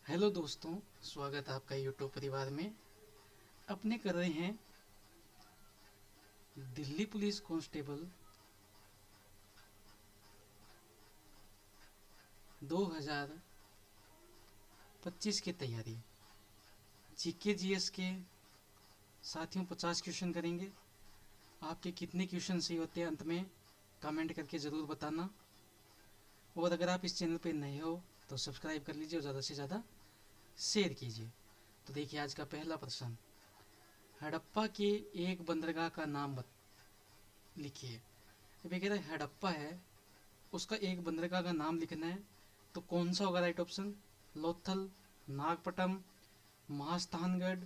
Hello दोस्तों, स्वागत है आपका यूट्यूब परिवार में। अपने कर रहे हैं दिल्ली पुलिस कांस्टेबल 2025 की तैयारी। जीके जीएस के साथियों 50 क्वेश्चन करेंगे। आपके कितने क्वेश्चन सही होते हैं अंत में कमेंट करके ज़रूर बताना। और अगर आप इस चैनल पर नए हो तो सब्सक्राइब कर लीजिए और ज़्यादा से ज़्यादा शेयर कीजिए। तो देखिए आज का पहला प्रश्न, हड़प्पा के एक बंदरगाह का नाम लिखिए। अब ये कह रहा है हड़प्पा है, उसका एक बंदरगाह का नाम लिखना है, तो कौन सा होगा राइट ऑप्शन? लोथल, नागपट्टनम, महास्थानगढ़,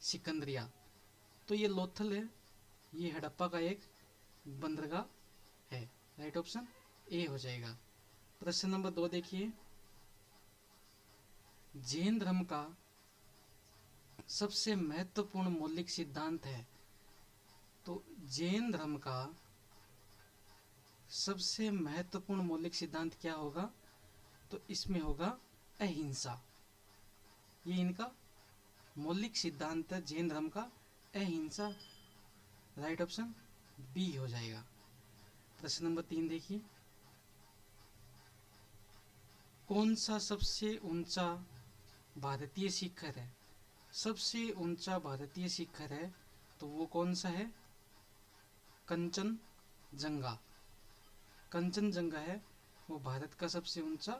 सिकंदरिया। तो ये लोथल है, ये हड़प्पा का एक बंदरगाह है। राइट ऑप्शन ए हो जाएगा। प्रश्न नंबर 2 देखिए, जैन धर्म का सबसे महत्वपूर्ण मौलिक सिद्धांत है। तो जैन धर्म का सबसे महत्वपूर्ण मौलिक सिद्धांत क्या होगा? तो इसमें होगा अहिंसा। ये इनका मौलिक सिद्धांत है जैन धर्म का, अहिंसा। राइट ऑप्शन बी हो जाएगा। प्रश्न नंबर 3 देखिए, कौन सा सबसे ऊंचा भारतीय शिखर है? सबसे ऊंचा भारतीय शिखर है तो वो कौन सा है? कंचनजंगा। कंचनजंगा है वो भारत का सबसे ऊंचा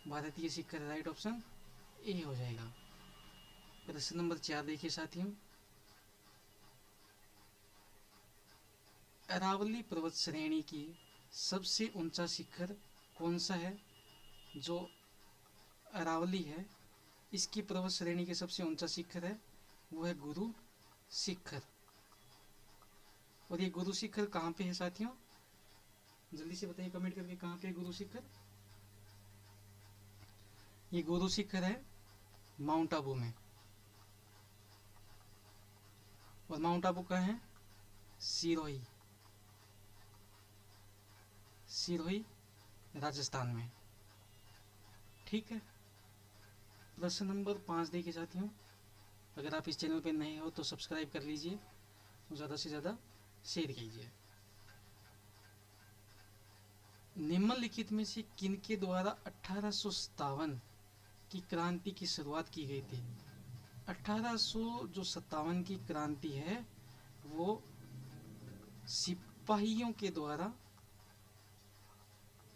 भारतीय शिखर है। राइट ऑप्शन ए हो जाएगा। प्रश्न नंबर 4 देखिए साथियों, अरावली पर्वत श्रेणी की सबसे ऊंचा शिखर कौन सा है? जो अरावली है इसकी पर्वत श्रेणी की सबसे ऊंचा शिखर है वो है गुरु शिखर। और ये गुरु शिखर कहाँ पे है साथियों? जल्दी से बताइए कमेंट करके, कहाँ पे है गुरु शिखर? ये गुरु शिखर है माउंट आबू में। और माउंट आबू का है सिरोही, सिरोही राजस्थान में। ठीक है। प्रश्न नंबर 5 देखिए साथियों, अगर आप इस चैनल पर नए हो तो सब्सक्राइब कर लीजिए और ज़्यादा से ज़्यादा शेयर कीजिए। निम्नलिखित में से किनके द्वारा 1857 की क्रांति की शुरुआत की गई थी? 1857 की क्रांति है वो सिपाहियों के द्वारा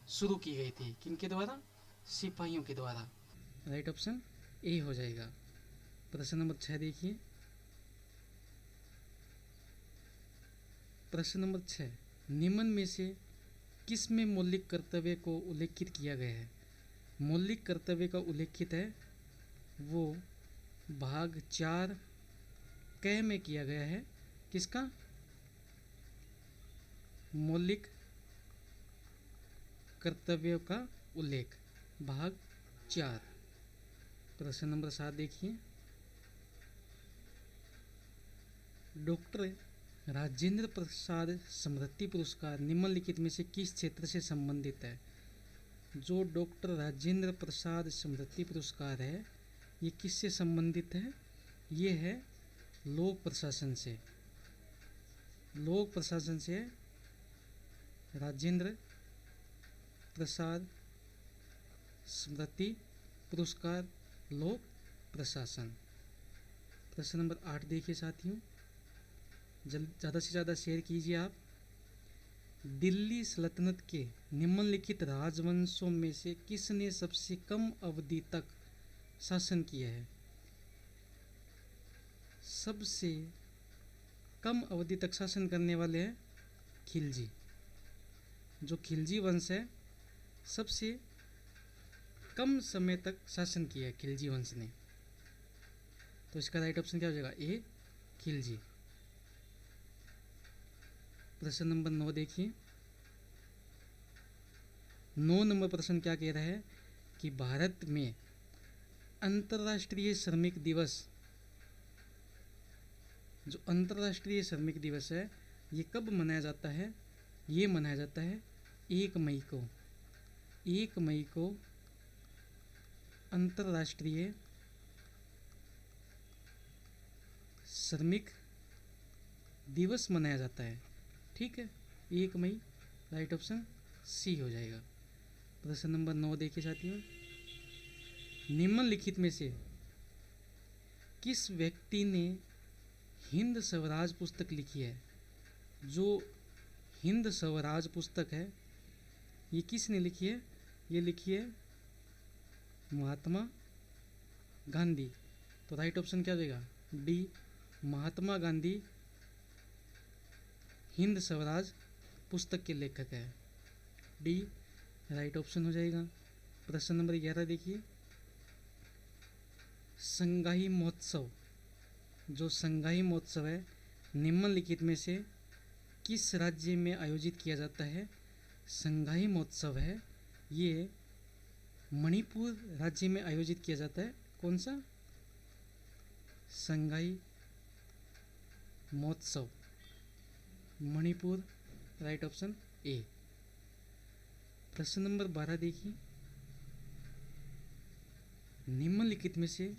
शुरू की गई थी। किनके द्वारा? सिपाहियों के द्वारा। राइट ऑप्शन ए हो जाएगा। प्रश्न नंबर 6 देखिए, प्रश्न नंबर 6, निम्न में से किस में मौलिक कर्तव्य को उल्लेखित किया गया है? मौलिक कर्तव्य का उल्लेखित है वो भाग 4 क में किया गया है। किसका? मौलिक कर्तव्यों का उल्लेख, भाग 4। प्रश्न नंबर 7 देखिए, डॉक्टर राजेंद्र प्रसाद स्मृति पुरस्कार निम्नलिखित में से किस क्षेत्र से संबंधित है? जो डॉक्टर राजेंद्र प्रसाद स्मृति पुरस्कार है ये किससे संबंधित है? ये है लोक प्रशासन से। लोक प्रशासन से राजेंद्र प्रसाद स्मृति पुरस्कार, लोक प्रशासन। प्रश्न नंबर 8 देखिए साथियों, ज़्यादा से ज़्यादा शेयर कीजिए आप। दिल्ली सल्तनत के निम्नलिखित राजवंशों में से किसने सबसे कम अवधि तक शासन किया है? सबसे कम अवधि तक शासन करने वाले हैं खिलजी। जो खिलजी वंश है सबसे कम समय तक शासन किया है खिलजी वंश ने। तो इसका राइट ऑप्शन क्या हो जाएगा? ए, खिलजी। प्रश्न नंबर 9 देखिए, 9 नंबर प्रश्न क्या कह रहा है कि भारत में अंतर्राष्ट्रीय श्रमिक दिवस, जो अंतर्राष्ट्रीय श्रमिक दिवस है ये कब मनाया जाता है? ये मनाया जाता है 1 मई को। 1 मई को अंतर्राष्ट्रीय श्रमिक दिवस मनाया जाता है? ठीक है, 1 मई। राइट ऑप्शन सी हो जाएगा। प्रश्न नंबर 9 देखिए साथियों, निम्नलिखित में से किस व्यक्ति ने हिंद स्वराज पुस्तक लिखी है? जो हिंद स्वराज पुस्तक है ये किसने लिखी है? ये लिखी है महात्मा गांधी। तो राइट ऑप्शन क्या हो जाएगा? डी, महात्मा गांधी हिंद स्वराज पुस्तक के लेखक है। डी राइट ऑप्शन हो जाएगा। प्रश्न नंबर 11 देखिए, संगाई महोत्सव, जो संगाई महोत्सव है निम्नलिखित में से किस राज्य में आयोजित किया जाता है? संगाई महोत्सव है ये मणिपुर राज्य में आयोजित किया जाता है। कौन सा? संगाई महोत्सव मणिपुर। Right option A. प्रश्न नंबर 12 देखिए, निम्नलिखित में से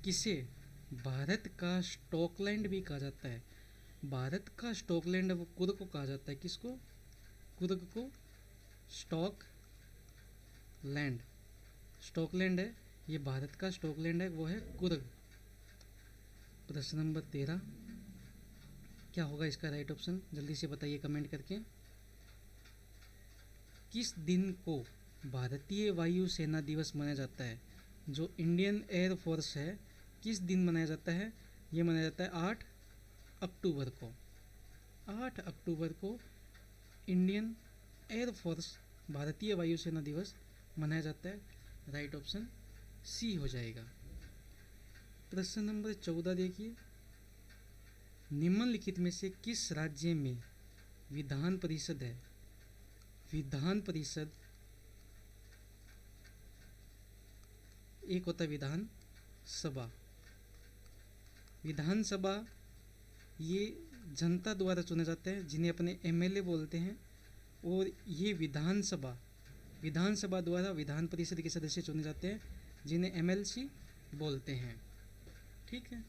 किसे भारत का स्टॉकलैंड भी कहा जाता है? भारत का स्टॉकलैंड वो कुर्ग को कहा जाता है। किसको? कुर्ग को स्टॉक लैंड, स्टॉकलैंड है ये भारत का स्टॉकलैंड है, वो है कुर्ग। प्रश्न नंबर 13 क्या होगा इसका राइट ऑप्शन? जल्दी से बताइए कमेंट करके। किस दिन को भारतीय वायु सेना दिवस मनाया जाता है? जो इंडियन एयर फोर्स है किस दिन मनाया जाता है? ये मनाया जाता है 8 अक्टूबर को। 8 अक्टूबर को इंडियन एयर फोर्स भारतीय वायुसेना दिवस मनाया जाता है। राइट ऑप्शन सी हो जाएगा। प्रश्न नंबर 14 देखिए, निम्नलिखित में से किस राज्य में विधान परिषद है? विधान परिषद एक होता है विधान सभा। विधानसभा ये जनता द्वारा चुने जाते हैं जिन्हें अपने एमएलए बोलते हैं, और ये विधानसभा द्वारा विधान परिषद के सदस्य चुने जाते हैं जिन्हें एमएलसी बोलते हैं। ठीक है,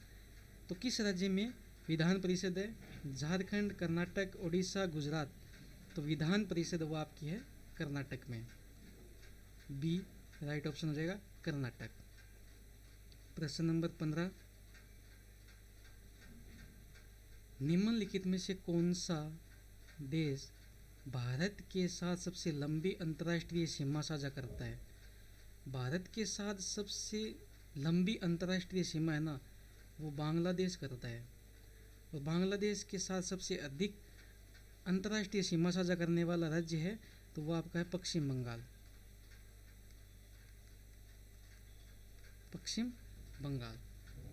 तो किस राज्य में विधान परिषद है? झारखंड, कर्नाटक, उड़ीसा, गुजरात। तो विधान परिषद वो आपकी है कर्नाटक में। बी राइट ऑप्शन हो जाएगा कर्नाटक। प्रश्न नंबर 15, निम्नलिखित में से कौन सा देश भारत के साथ सबसे लंबी अंतर्राष्ट्रीय सीमा साझा करता है? भारत के साथ सबसे लंबी अंतर्राष्ट्रीय सीमा है ना, वो बांग्लादेश करता है। और बांग्लादेश के साथ सबसे अधिक अंतर्राष्ट्रीय सीमा साझा करने वाला राज्य है तो वो आपका है पश्चिम बंगाल। पश्चिम बंगाल।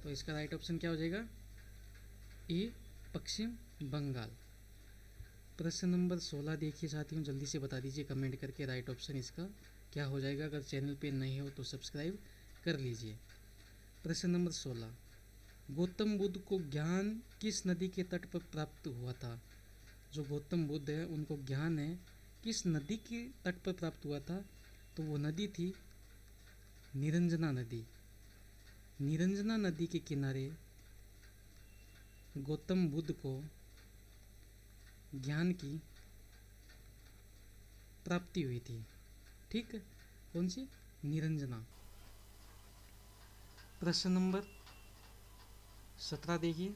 तो इसका राइट ऑप्शन क्या हो जाएगा? ए पश्चिम बंगाल। प्रश्न नंबर 16 देखिए साथियों, जल्दी से बता दीजिए कमेंट करके राइट ऑप्शन इसका क्या हो जाएगा। अगर चैनल पे नए हो तो सब्सक्राइब कर लीजिए। प्रश्न नंबर 16, गौतम बुद्ध को ज्ञान किस नदी के तट पर प्राप्त हुआ था? जो गौतम बुद्ध है उनको ज्ञान है किस नदी के तट पर प्राप्त हुआ था? तो वो नदी थी निरंजना नदी। निरंजना नदी के किनारे गौतम बुद्ध को ज्ञान की प्राप्ति हुई थी। ठीक है, कौन सी? निरंजना। प्रश्न नंबर 17 देखिए,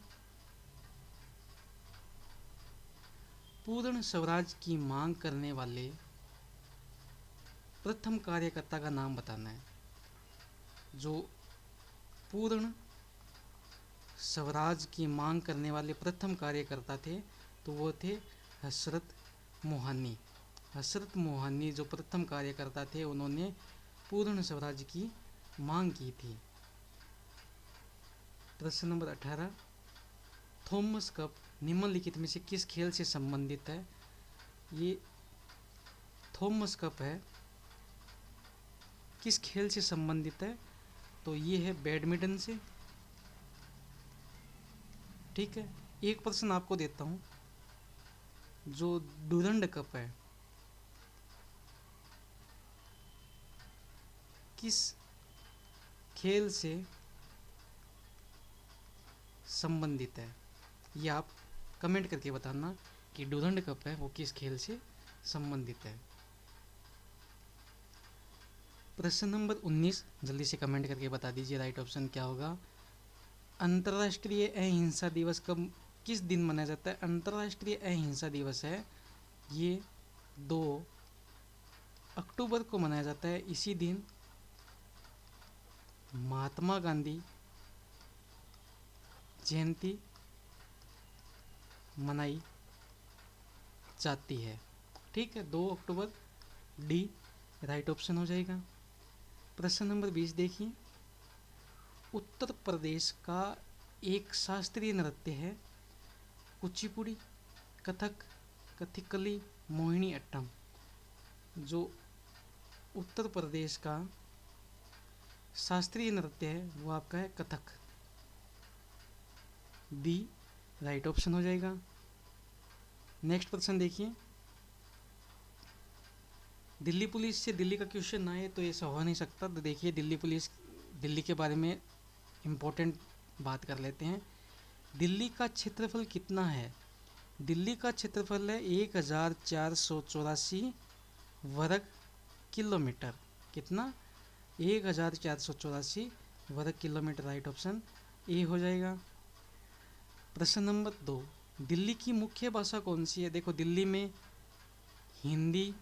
पूर्ण स्वराज की मांग करने वाले प्रथम कार्यकर्ता का नाम बताना है। जो पूर्ण स्वराज की मांग करने वाले प्रथम कार्यकर्ता थे तो वो थे हजरत मोहानी। हजरत मोहानी जो प्रथम कार्यकर्ता थे उन्होंने पूर्ण स्वराज की मांग की थी। प्रश्न नंबर 18, थॉमस कप निम्नलिखित में से किस खेल से संबंधित है? ये थॉमस कप है किस खेल से संबंधित है? तो ये है बैडमिंटन से। ठीक है, एक प्रश्न आपको देता हूँ, जो डुरंड कप है किस खेल से संबंधित है? ये आप कमेंट करके बताना कि डूरंड कप है वो किस खेल से संबंधित है। प्रश्न नंबर 19 जल्दी से कमेंट करके बता दीजिए राइट ऑप्शन क्या होगा। अंतर्राष्ट्रीय अहिंसा दिवस कब किस दिन मनाया जाता है? अंतर्राष्ट्रीय अहिंसा दिवस है ये 2 अक्टूबर को मनाया जाता है। इसी दिन महात्मा गांधी जयंती मनाई जाती है। ठीक है, 2 अक्टूबर, डी राइट ऑप्शन हो जाएगा। प्रश्न नंबर 20 देखिए, उत्तर प्रदेश का एक शास्त्रीय नृत्य है कुचिपुड़ी, कथक, कथकली, मोहिनी अट्टम। जो उत्तर प्रदेश का शास्त्रीय नृत्य है वो आपका है कथक, बी राइट ऑप्शन हो जाएगा। नेक्स्ट प्रश्न देखिए, दिल्ली पुलिस से दिल्ली का क्वेश्चन आए तो ऐसा हो नहीं सकता। तो देखिए दिल्ली पुलिस, दिल्ली के बारे में इम्पोर्टेंट बात कर लेते हैं। दिल्ली का क्षेत्रफल कितना है? दिल्ली का क्षेत्रफल है 1484 वर्ग किलोमीटर। कितना? 1484 वर्ग किलोमीटर राइट ऑप्शन ए हो जाएगा। प्रश्न नंबर 2, दिल्ली की मुख्य भाषा कौन सी है? देखो दिल्ली में हिंदी,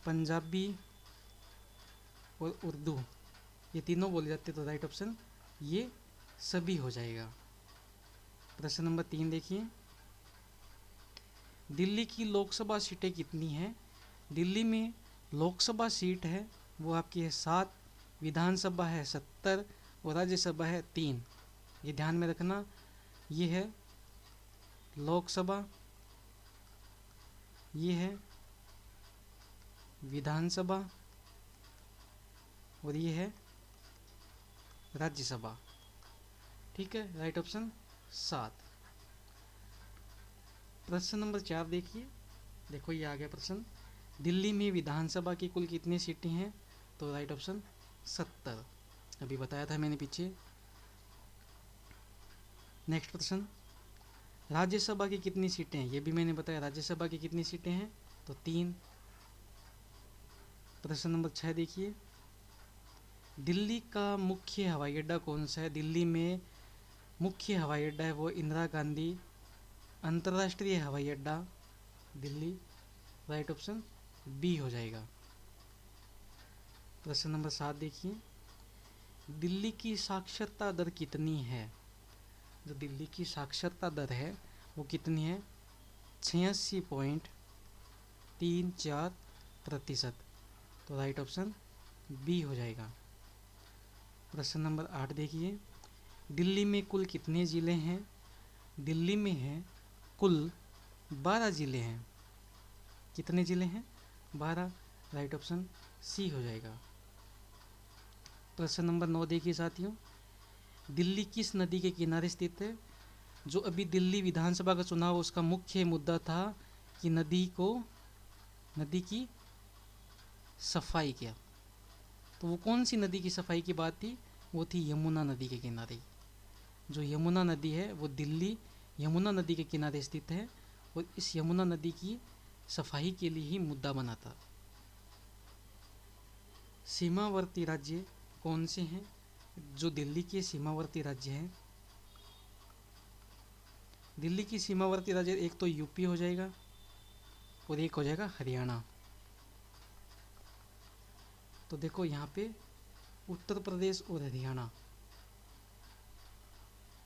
पंजाबी और उर्दू ये तीनों बोले जाते हैं। तो राइट ऑप्शन ये सभी हो जाएगा। प्रश्न नंबर 3 देखिए, दिल्ली की लोकसभा सीटें कितनी हैं? दिल्ली में लोकसभा सीट है वो आपकी है 7, विधानसभा है 70 और राज्यसभा है 3। ये ध्यान में रखना, ये है लोकसभा, ये है विधानसभा और ये है राज्यसभा। ठीक है, राइट ऑप्शन 7। प्रश्न नंबर 4 देखिए, देखो ये आ गया प्रश्न, दिल्ली में विधानसभा की कुल कितनी सीटें हैं? तो राइट ऑप्शन 70, अभी बताया था मैंने पीछे। नेक्स्ट प्रश्न, राज्यसभा की कितनी सीटें हैं? ये भी मैंने बताया, राज्यसभा की कितनी सीटें हैं? तो 3। प्रश्न नंबर 6 देखिए, दिल्ली का मुख्य हवाई अड्डा कौन सा है? दिल्ली में मुख्य हवाई अड्डा है वो इंदिरा गांधी अंतर्राष्ट्रीय हवाई अड्डा, दिल्ली राइट ऑप्शन बी हो जाएगा। प्रश्न नंबर 7 देखिए, दिल्ली की साक्षरता दर कितनी है? जो दिल्ली की साक्षरता दर है वो कितनी है? 86.34%। तो राइट ऑप्शन बी हो जाएगा। प्रश्न नंबर 8 देखिए, दिल्ली में कुल कितने ज़िले हैं? दिल्ली में है कुल 12 ज़िले हैं। कितने ज़िले हैं? 12, राइट ऑप्शन सी हो जाएगा। प्रश्न नंबर 9 देखिए साथियों, दिल्ली किस नदी के किनारे स्थित है? जो अभी दिल्ली विधानसभा का चुनाव उसका मुख्य मुद्दा था कि नदी की सफाई क्या, तो वो कौन सी नदी की सफाई की बात थी? वो थी यमुना नदी के किनारे। जो यमुना नदी है वो दिल्ली यमुना नदी के किनारे स्थित है और इस यमुना नदी की सफाई के लिए ही मुद्दा बना था। सीमावर्ती राज्य कौन से हैं? जो दिल्ली के सीमावर्ती राज्य हैं, दिल्ली की सीमावर्ती राज्य एक तो यूपी हो जाएगा और एक हो जाएगा हरियाणा। तो देखो यहाँ पे उत्तर प्रदेश और हरियाणा,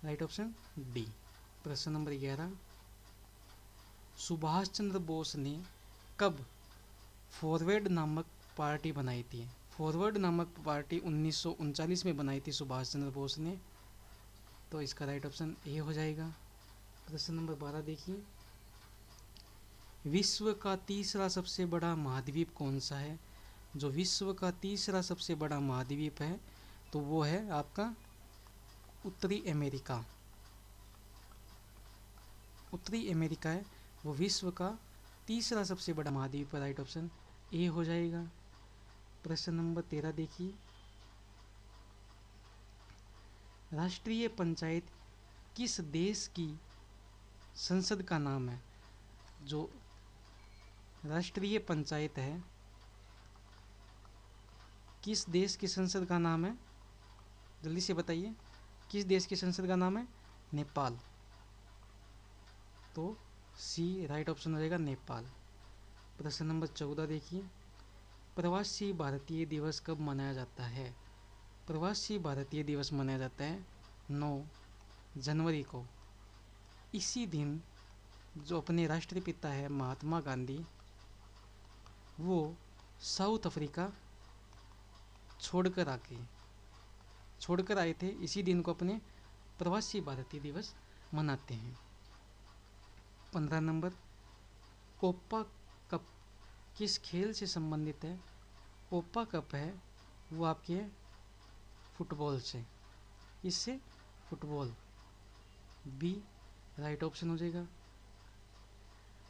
राइट ऑप्शन डी। प्रश्न नंबर 11, सुभाष चंद्र बोस ने कब फॉरवर्ड नामक पार्टी बनाई थी? फॉरवर्ड नामक पार्टी 1939 में बनाई थी सुभाष चंद्र बोस ने। तो इसका राइट ऑप्शन ए हो जाएगा। प्रश्न नंबर 12 देखिए, विश्व का तीसरा सबसे बड़ा महाद्वीप कौन सा है? जो विश्व का तीसरा सबसे बड़ा महाद्वीप है तो वो है आपका उत्तरी अमेरिका। उत्तरी अमेरिका है वो विश्व का तीसरा सबसे बड़ा महाद्वीप है, राइट ऑप्शन ए हो जाएगा। प्रश्न नंबर 13 देखिए, राष्ट्रीय पंचायत किस देश की संसद का नाम है? जो राष्ट्रीय पंचायत है, किस देश की संसद का नाम है? जल्दी से बताइए, किस देश की संसद का नाम है? नेपाल। तो सी राइट ऑप्शन हो जाएगा, नेपाल। प्रश्न नंबर 14 देखिए, प्रवासी भारतीय दिवस कब मनाया जाता है? प्रवासी भारतीय दिवस मनाया जाता है 9 जनवरी को। इसी दिन जो अपने राष्ट्रपिता है महात्मा गांधी, वो साउथ अफ्रीका छोड़कर आए थे। इसी दिन को अपने प्रवासी भारतीय दिवस मनाते हैं। 15 नंबर, कोपा कप किस खेल से संबंधित है? कोपा कप है वो आपके फुटबॉल से, इससे फुटबॉल, बी राइट ऑप्शन हो जाएगा।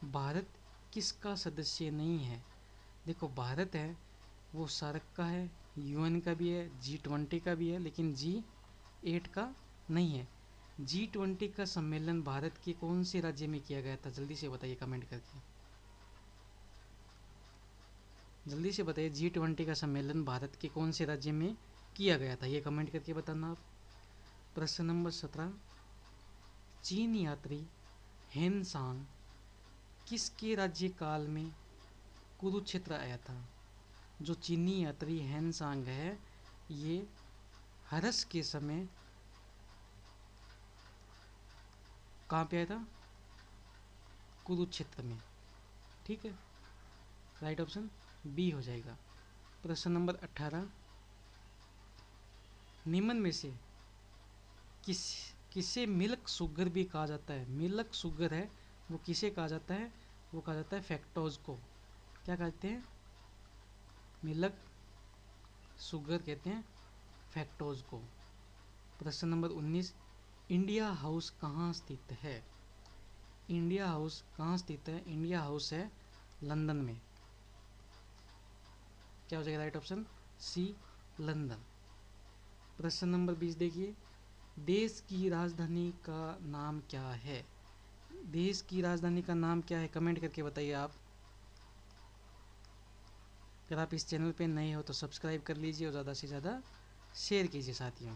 भारत किसका सदस्य नहीं है? देखो, भारत है वो सार्क का है, यूएन का भी है, G20 का भी है, लेकिन G8 का नहीं है। G20 का सम्मेलन भारत के कौन से राज्य में किया गया था? जल्दी से बताइए कमेंट करके, जल्दी से बताइए G20 का सम्मेलन भारत के कौन से राज्य में किया गया था? ये कमेंट करके बताना आप। प्रश्न नंबर 17, चीन यात्री हेन सांग किसके राज्य काल में कुरुक्षेत्र आया था? जो चीनी यात्री हेन सांग है, ये हर्ष के समय कहाँ पे आया था? कुरुक्षेत्र में। ठीक है, राइट ऑप्शन बी हो जाएगा। प्रश्न नंबर 18, निम्न में से किसे मिल्क शुगर भी कहा जाता है? मिल्क शुगर है वो किसे कहा जाता है? वो कहा जाता है फैक्टोज को। क्या कहते हैं? मिल्क शुगर कहते हैं फैक्टोज को। प्रश्न नंबर 19, इंडिया हाउस कहाँ स्थित है? इंडिया हाउस कहाँ स्थित है? इंडिया हाउस है लंदन में। क्या हो जाएगा राइट ऑप्शन? सी लंदन। प्रश्न नंबर 20 देखिए, देश की राजधानी का नाम क्या है? देश की राजधानी का नाम क्या है? कमेंट करके बताइए आप। अगर आप इस चैनल पे नए हो तो सब्सक्राइब कर लीजिए और ज़्यादा से ज़्यादा शेयर कीजिए साथियों।